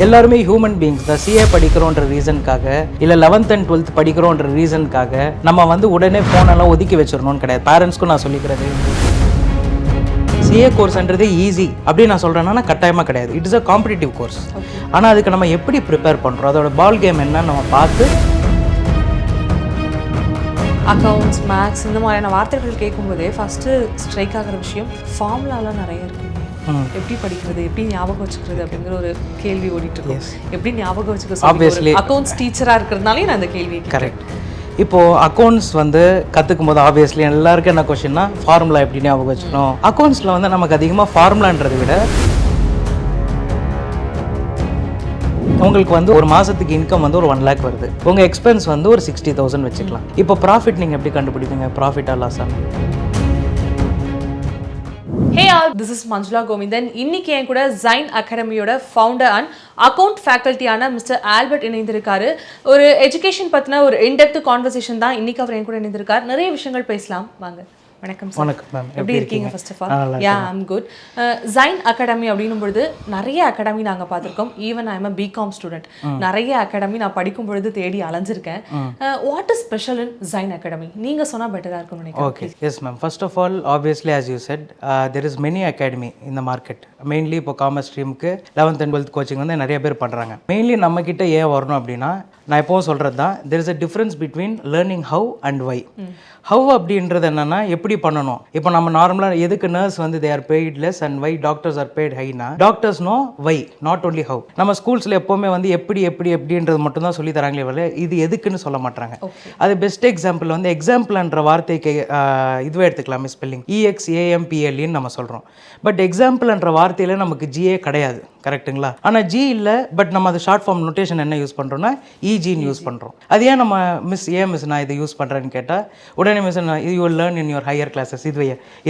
எல்லாருமே human beings தான். CA படிக்கிறோன்ற ரீசனுக்காக இல்லை 11th and 12th படிக்கிறோன்ற ரீசனுக்காக நம்ம வந்து உடனே ஃபோனெல்லாம் ஒதுக்கி வச்சிடணும்னு கிடையாது. பேரண்ட்ஸ்க்கும் நான் சொல்லிக்கிறது, சிஏ கோர்ஸ்ன்றது ஈஸி அப்படின்னு நான் சொல்கிறேன்னா கட்டாயமாக கிடையாது. It is a competitive course. ஆனால் அதுக்கு நம்ம எப்படி ப்ரிப்பேர் பண்ணுறோம், அதோட பால் கேம் என்னன்னு நம்ம பார்த்து அக்கௌண்ட்ஸ், மேக்ஸ் இந்த மாதிரியான வார்த்தைகள் கேட்கும்போதே ஃபஸ்ட்டு ஸ்ட்ரைக் ஆகிற விஷயம் ஃபார்முலாலாம் நிறைய இருக்குங்க. எப்படி படிக்கிறது, எப்படி ஞாபகம் வச்சுக்கிறது அப்படிங்கிற ஒரு கேள்வி ஓடிட்டு இருக்கும். எப்படி ஞாபகம் வச்சுக்க அக்கௌண்ட்ஸ் டீச்சராக இருக்கிறதுனாலே நான் அந்த கேள்வி கரெக்ட். இப்போது அக்கௌண்ட்ஸ் வந்து கற்றுக்கும் போது ஆப்வியஸ்லி எல்லாருக்கும் என்ன கொஸ்டின்னா ஃபார்முலா எப்படி ஞாபகம் வச்சுக்கணும். அக்கௌண்ட்ஸில் வந்து நமக்கு அதிகமாக ஃபார்முலான்றதை விட உங்களுக்கு வந்து ஒரு மாதத்துக்கு இன்கம் வந்து ஒரு 1 lakh வருது, உங்கள் எக்ஸ்பென்ஸ் வந்து ஒரு 60,000 வச்சுக்கலாம். இப்போ ப்ராஃபிட் நீங்கள் எப்படி கண்டுபிடிப்பீங்க, ப்ராஃபிட்டா லாஸா? Hey all, this is Manjula Govindan. இன்னைக்கு என் கூட ஜைன் அகாடமியோட ஃபவுண்டர் அண்ட் அக்கௌண்ட் ஃபேக்கல்ட்டியான மிஸ்டர் ஆல்பர்ட் இணைந்திருக்காரு. ஒரு எஜுகேஷன் பற்றின ஒரு இன்டெப்த் கான்வர்சேஷன் தான் இன்னைக்கு அவர் என் கூட இணைந்திருக்கார். நிறைய விஷயங்கள் பேசலாம் வாங்க. வணக்கம் சார். வணக்கம் மேம். எப்படி இருக்கீங்க? First of all ya I'm good. Jain academy அப்படின்னும் பொழுது நிறைய அகாடமி நாங்கள் பார்த்துருக்கோம். Even I am a BCom student. நிறைய அகாடமி நான் படிக்கும் பொழுது தேடி அலைஞ்சிருக்கேன். What is special in Jain academy? நீங்கள் சொன்னால் பெட்டராக இருக்கும்னு நினைக்கிறேன். Okay, yes ma'am. First of all obviously as you said there is many academy இந்த மார்க்கெட். மெயின்லி இப்போ காமர்ஸ் ஸ்ட்ரீமுக்கு 11th and 12th கோச்சிங் வந்து நிறைய பேர் பண்ணுறாங்க. மெயின்லி நம்மக்கிட்ட ஏன் வரணும் அப்படின்னா, நான் எப்போவும் சொல்கிறது தான், there is a difference between learning how and why. How அப்படின்றது என்னென்னா எப்படி பண்ணணும். இப்போ நம்ம நார்மலாக எதுக்கு நர்ஸ் வந்து they are paid less and why doctors are paid ஹைனா, doctors no why, not only how. நம்ம ஸ்கூல்ஸில் எப்போவுமே வந்து எப்படின்றது மட்டும் தான் சொல்லி தராங்களே வரல, இது எதுக்குன்னு சொல்ல மாட்டாங்க. அது பெஸ்ட் எக்ஸாம்பிள் வந்து எக்ஸாம்பிள்ன்ற வார்த்தைக்கு இதுவே எடுத்துக்கலாம், ஸ்பெல்லிங் EXAMPLன்னு நம்ம சொல்கிறோம். பட் எக்ஸாம்பிள்ன்ற வார்த்தையில் நமக்கு ஜிஏ கிடையாது, கரெக்டுங்களா? ஆனால் ஜி இல்லை, பட் நம்ம அது ஷார்ட் ஃபார்ம் நோட்டேஷன் என்ன யூஸ் பண்ணுறோன்னா EGன்னு யூஸ் பண்ணுறோம். அது ஏன் நம்ம மிஸ் நான் இதை யூஸ் பண்ணுறேன்னு கேட்டால் உடனே miss you will learn in your higher classes,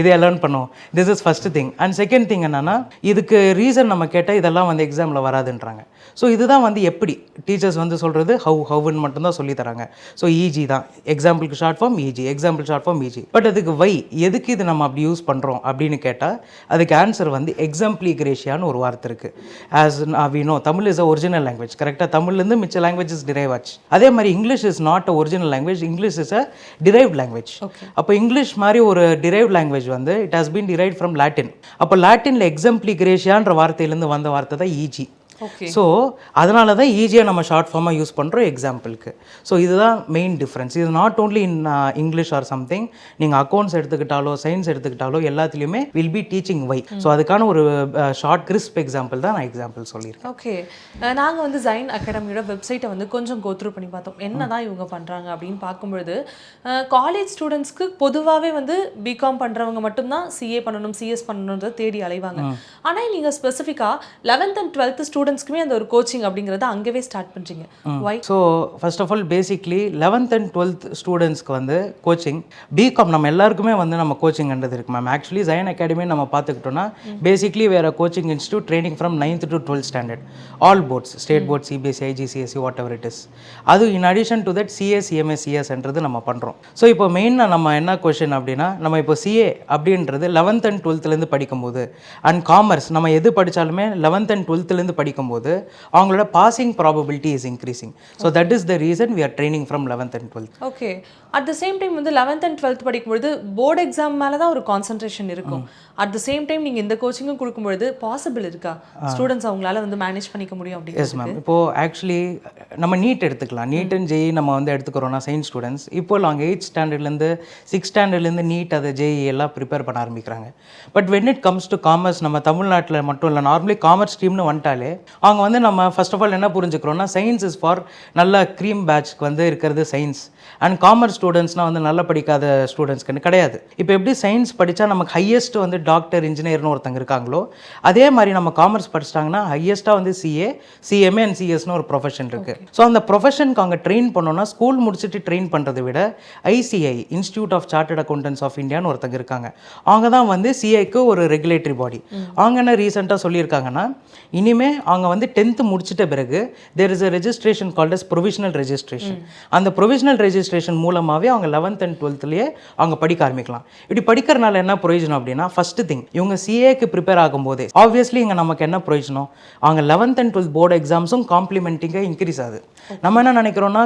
இதை லேர்ன் பண்ணுவோம். This is first thing. And second thing என்னன்னா, இதுக்கு ரீசன் நம்ம கேட்டால் இதெல்லாம் வந்து எக்ஸாமில் வராதுன்றாங்க. ஸோ இதுதான் வந்து எப்படி டீச்சர்ஸ் வந்து சொல்கிறது ஹவ்னு மட்டும்தான் சொல்லி தராங்க. ஸோ EG தான் எக்ஸாம்பிளுக்கு short form EG, example short form EG. But அதுக்கு வை, எதுக்கு இது நம்ம அப்படி யூஸ் பண்ணுறோம் அப்படின்னு கேட்டால் அதுக்கு ஆன்சர் வந்து எக்ஸாம்பிளிகரேஷியான்னு ஒரு வார்த்தை இருக்குது. ஆஸ் வி நோ, தமிழ் இஸ் அ ஒரிஜினல் லாங்குவேஜ், கரெக்டாக? தமிழ்லேருந்து மிச்ச லாங்குவேஜஸ் டிரைவ் ஆச்சு. அதே மாதிரி English is not a original language, English is a derived language. அப்போ இங்கிலீஷ் மாதிரி ஒரு டிரைவ்ட் லாங்குவேஜ் வந்து it has been derived from Latin. அப்போ லாட்டினில் எக்ஸாம்பிளிகரேஷியான்ற வார்த்தையிலேருந்து வந்த வார்த்தை தான் EG. ஸோ அதனால தான் ஈஸியாக நம்ம ஷார்ட் ஃபார்மாக யூஸ் பண்ணுறோம் எக்ஸாம்பிளுக்கு. ஸோ இதுதான் மெயின் டிஃப்ரென்ஸ். இது not only in English or something. நீங்கள் அக்கௌண்ட்ஸ் எடுத்துக்கிட்டாலோ சயின்ஸ் எடுத்துக்கிட்டாலோ எல்லாத்துலேயுமே will be teaching why. So அதுக்கான ஒரு ஷார்ட் கிறிஸ்ப் எக்ஸாம்பிள் தான் நான் எக்ஸாம்பிள் சொல்லியிருக்கேன். ஓகே, நாங்கள் வந்து ஜைன் அகாடமியோட வெப்சைட்டை வந்து கொஞ்சம் கோத்ரூ பண்ணி பார்த்தோம். என்ன தான் இவங்க பண்ணுறாங்க அப்படின்னு பார்க்கும்பொழுது, காலேஜ் ஸ்டூடெண்ட்ஸ்க்கு பொதுவாகவே வந்து பிகாம் பண்ணுறவங்க மட்டும்தான் சிஏ பண்ணணும், சிஎஸ் பண்ணணுன்றதை தேடி அலைவாங்க. ஆனால் நீங்கள் ஸ்பெசிஃபிக்காக 11th and 12th ஸ்டூடெண்ட்ஸ்க்குமே அந்த ஒரு கோச்சிங் அப்படிங்கிறத அங்கேவே ஸ்டார்ட் பண்ணுறீங்க. Why? So first of all basically 11th and 12th ஸ்டூடெண்ட்ஸ்க்கு வந்து கோச்சிங், பிகாம் நம்ம எல்லாருக்குமே வந்து நம்ம கோச்சிங்ன்றது இருக்குது மேம். ஆக்சுவலி ஜைன் அகாடமி நம்ம பார்த்துக்கிட்டோன்னா பேசிக்லி வேறு coaching institute training from 9th to 12th standard, all boards, state board, CBSE, IGCSE, whatever it is. அது in addition to that CA, CMA, CS நம்ம பண்ணுறோம். ஸோ இப்போ மெயினாக நம்ம என்ன கொஷின் அப்படின்னா, நம்ம இப்போ CA அப்படின்றது 11th and 12th படிக்கும்போது, அண்ட் காமர்ஸ் நம்ம எது படித்தாலுமே 11th and 12th படிக்கும்போது அவங்களோட passing probability is increasing. So that is the reason we are training from 11th and 12th. Okay, at the same time வந்து 11th and 12th படிக்கும்போது board exam மேலே தான் ஒரு concentration இருக்கும். அட் த சேம் டைம் நீங்கள் இந்த கோச்சிங்கும் கொடுக்கும்பொழுது possible இருக்கா students அவங்களால வந்து மேனேஜ் பண்ணிக்க முடியும் அப்படின்னு? Yes ma'am. இப்போது ஆக்சுவலி நம்ம நீட் எடுத்துக்கலாம். நீட் அண்ட் ஜேஇ நம்ம வந்து எடுத்துக்கிறோன்னா சயின்ஸ் ஸ்டூடெண்ட்ஸ் இப்போ நாங்கள் 8th ஸ்டாண்டர்ட்லேருந்து 6th ஸ்டாண்டர்ட்லேருந்து நீட் அதை ஜேஇ எல்லாம் ப்ரிப்பேர் பண்ண ஆரம்பிக்கிறாங்க. But when it comes to commerce, நம்ம தமிழ்நாட்டில் மட்டும் இல்லை, நார்மலி காமர்ஸ் ஸ்ட்ரீம்னு வந்துட்டாலே அவங்க வந்து நம்ம ஃபர்ஸ்ட் ஆஃப் ஆல் என்ன புரிஞ்சுக்கிறோன்னா, சயின்ஸ் இஸ் ஃபார் நல்ல க்ரீம் பேட்ச்க்கு வந்து இருக்கிறது சயின்ஸ். அண்ட் காமர்ஸ் ஸ்டூடெண்ட்ஸ்னால் வந்து நல்லா படிக்காத ஸ்டூடெண்ட்ஸ்க்கு கிடையாது. இப்போ எப்படி சயின்ஸ் படித்தா நமக்கு ஹையஸ்ட் வந்து டாக்டர், இன்ஜினியர்னு ஒருத்தங்க இருக்காங்களோ, அதே மாதிரி நம்ம காமர்ஸ் படிச்சிட்டாங்கன்னா ஹையஸ்ட்டாக வந்து CA, CMA அண்ட் CSன்னு ஒரு ப்ரொஃபஷன் இருக்குது. ஸோ அந்த ப்ரொஃபஷனுக்கு அவங்க ட்ரெயின் பண்ணோன்னா ஸ்கூல் முடிச்சுட்டு ட்ரெயின் பண்ணுறதை விட ICI, institute of chartered accountants of இந்தியான்னு ஒருத்தங்க இருக்காங்க. அவங்க தான் வந்து CAக்கு ஒரு ரெகுலேட்டரி பாடி. அவங்க என்ன ரீசெண்டாக சொல்லியிருக்காங்கன்னா, இனிமேல் அவங்க நாங்கள் வந்து 10th முடிச்சிட்ட பிறகு there is a registration called as provisional registration. அந்த ப்ரொவிஷனல் ரெஜிஸ்ட்ரேஷன் மூலமாகவே அவங்க 11th and 12thலேயே அவங்க படிக்க ஆரம்பிக்கலாம். இப்படி படிக்கிறனால என்ன பிரயோஜனம் அப்படின்னா, ஃபர்ஸ்ட் திங் இவங்க சிஏக்கு ப்ரிப்பேர் ஆகும்போதே ஆப்வியஸ்லி இங்கே நமக்கு என்ன பிரயோஜனம், அவங்க 11th and 12th போர்டு எக்ஸாம்ஸும் காம்ப்ளிமெண்டிங்காக இன்க்ரீஸ் ஆகுது. நம்ம என்ன நினைக்கிறோம்னா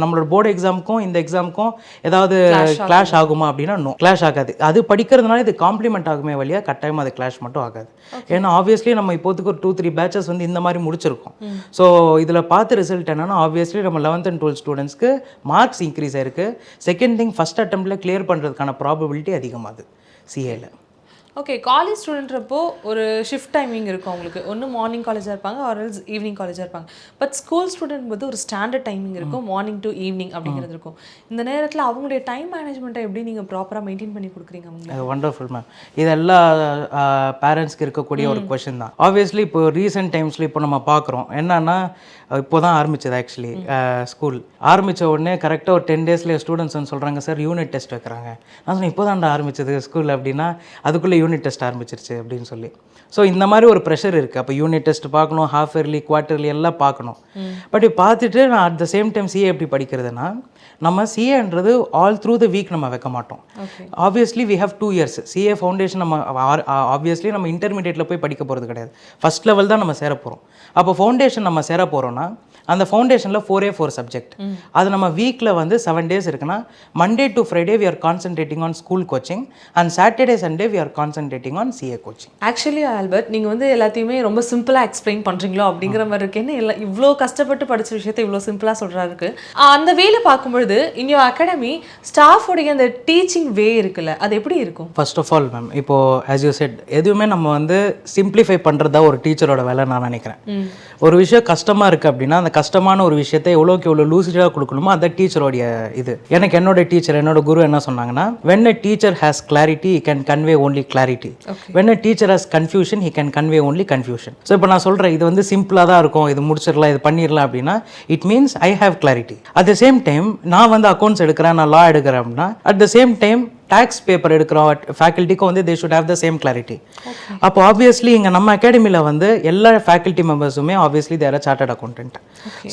நம்மளோட போர்டு எக்ஸாமுக்கும் இந்த எக்ஸாமுக்கும் ஏதாவது கிளாஷ் ஆகுமா அப்படின்னா நோ, கிளாஷ் ஆகாது. அது படிக்கிறதுனால இது காம்ப்ளிமெண்ட் ஆகுமே வழியாக கட்டாயமாக அது கிளாஷ் மட்டும் ஆகாது. ஏன்னா ஆப்வியஸ்லி நம்ம இப்போதுக்கு ஒரு 2-3 பேட்சஸ் வந்து இந்த மாதிரி முடிச்சிருக்கோம். ஸோ இதில் பார்த்து ரிசல்ட் என்னன்னா, ஆப்வியஸ்லி நம்ம 11th and 12th ஸ்டூடெண்ட்ஸ்க்கு மார்க்ஸ் இன்க்ரீஸ் ஆயிருக்கு. செகண்ட் திங் ஃபர்ஸ்ட் அட்டெம்ப்டில் கிளியர் பண்ணுறதுக்கான ப்ராபபிலிட்டி அதிகமாகுது சிஏல. ஓகே, காலேஜ் ஸ்டூடெண்ட்றப்போ ஒரு ஷிஃப்ட் டைமிங் இருக்கும் அவங்களுக்கு. ஒன்று மார்னிங் காலேஜாக இருப்பாங்க, ஆர்எல்ஸ் ஈவினிங் காலேஜாக இருப்பாங்க. பட் ஸ்கூல் ஸ்டூடெண்ட் போது ஒரு ஸ்டாண்டர்ட் டைமிங் இருக்கும், மார்னிங் டு ஈவினிங் அப்படிங்கிறது இருக்கும். இந்த நேரத்தில் அவங்களுடைய டைம் மேனேஜ்மெண்ட்டை எப்படி நீங்கள் ப்ராப்பராக மெயின்டைன் பண்ணி கொடுக்குறீங்க அவங்க? Wonderful ma'am. இது எல்லா பேரண்ட்ஸ்க்கு இருக்கக்கூடிய ஒரு கொஷின் தான். ஆப்வியஸ்லி இப்போ ரீசெண்ட் டைம்ஸில் இப்போ நம்ம பார்க்குறோம் என்னன்னா, இப்போ தான் ஆரம்பிச்சது ஆக்சுவலி ஸ்கூல் ஆரம்பித்த உடனே கரெக்டாக ஒரு 10 டேஸ்லேயே ஸ்டூடெண்ட்ஸ் வந்து சொல்கிறாங்க சார் யூனிட் டெஸ்ட் வைக்கிறாங்க. நான் சொன்னேன் இப்போ தான்டா ஆரம்பிச்சது ஸ்கூல் அப்படின்னா, அதுக்குள்ளே யூனிட் டெஸ்ட் ஆரம்பிச்சிருச்சு அப்படின்னு சொல்லி. ஸோ இந்த மாதிரி ஒரு ப்ரெஷர் இருக்குது. அப்போ யூனிட் டெஸ்ட் பார்க்கணும், ஹாஃப் இயர்லி குவார்ட்டர்லி எல்லாம் பார்க்கணும். பட் பார்த்துட்டு நான் at the same time CA எப்படி படிக்கிறதுனா, நம்ம சிஏன்றது ஆல் த்ரூ த வீக் நம்ம வைக்க மாட்டோம். Obviously we have 2 years CA foundation. நம்ம ஆப்வியஸ்லி நம்ம இன்டர்மீடியேட்டில் போய் படிக்க போகிறது கிடையாது, ஃபஸ்ட் லெவல் தான் நம்ம சேர போகிறோம். அப்போ ஃபவுண்டேஷன் நம்ம சேர போகிறோம்னா அந்த ஃபவுண்டேஷனில் 4 சப்ஜெக்ட். அது நம்ம வீக்கில் வந்து 7 days இருக்குன்னா, Monday to Friday we are concentrating on school coaching and Saturday Sunday we are concentrating on CA coaching. Actually Albert, நீங்கள் வந்து எல்லாத்தையுமே ரொம்ப சிம்பிளாக எக்ஸ்பிளைன் பண்ணுறீங்களோ அப்படிங்கிற மாதிரி இருக்கு. என்ன இல்லை இவ்வளோ கஷ்டப்பட்டு படித்த விஷயத்தை இவ்வளோ சிம்பிளாக சொல்கிறாருக்கு. அந்த வேலை பார்க்கும்பொழுது இன் யோர் அகாடமி ஸ்டாஃபோடைய அந்த டீச்சிங் வே இருக்குல்ல, அது எப்படி இருக்கும்? ஃபர்ஸ்ட் ஆஃப் ஆல் மேம், இப்போது ஆஸ் யூ செட் எதுவுமே நம்ம வந்து சிம்பிளிஃபை பண்ணுறது தான் ஒரு டீச்சரோட வேலை நான் நினைக்கிறேன். ஒரு விஷயம் கஷ்டமாக இருக்குது அப்படின்னா அந்த கஷ்டமான ஒரு விஷயத்தை எவ்வளோக்கு எவ்வளோ லூசிடாக கொடுக்கணுமோ அந்த டீச்சரோடைய இது. எனக்கு என்னோட டீச்சர், என்னோட குரு என்ன சொன்னாங்கன்னா, when a teacher has clarity he can convey only clarity, when a teacher has confusion he can convey only confusion. So இப்போ நான் சொல்கிறேன் இது வந்து சிம்பிளாக தான் இருக்கும், இது முடிச்சிடலாம், இது பண்ணிடலாம் அப்படின்னா it means I have clarity. At the same time நான் வந்து அக்கௌண்ட்ஸ் எடுக்கிறேன், நான் லா எடுக்கிறேன் அப்படின்னா at the same time tax paper எடுக்கிறோம் ஃபேக்கல்ட்டிக்கும் வந்து they should have the same clarity. அப்போ ஆப்வியஸ்லி இங்கே நம்ம அகாடமியில் வந்து எல்லா ஃபேக்கல்ட்டி மெம்பர்ஸுமே obviously there are chartered accountant.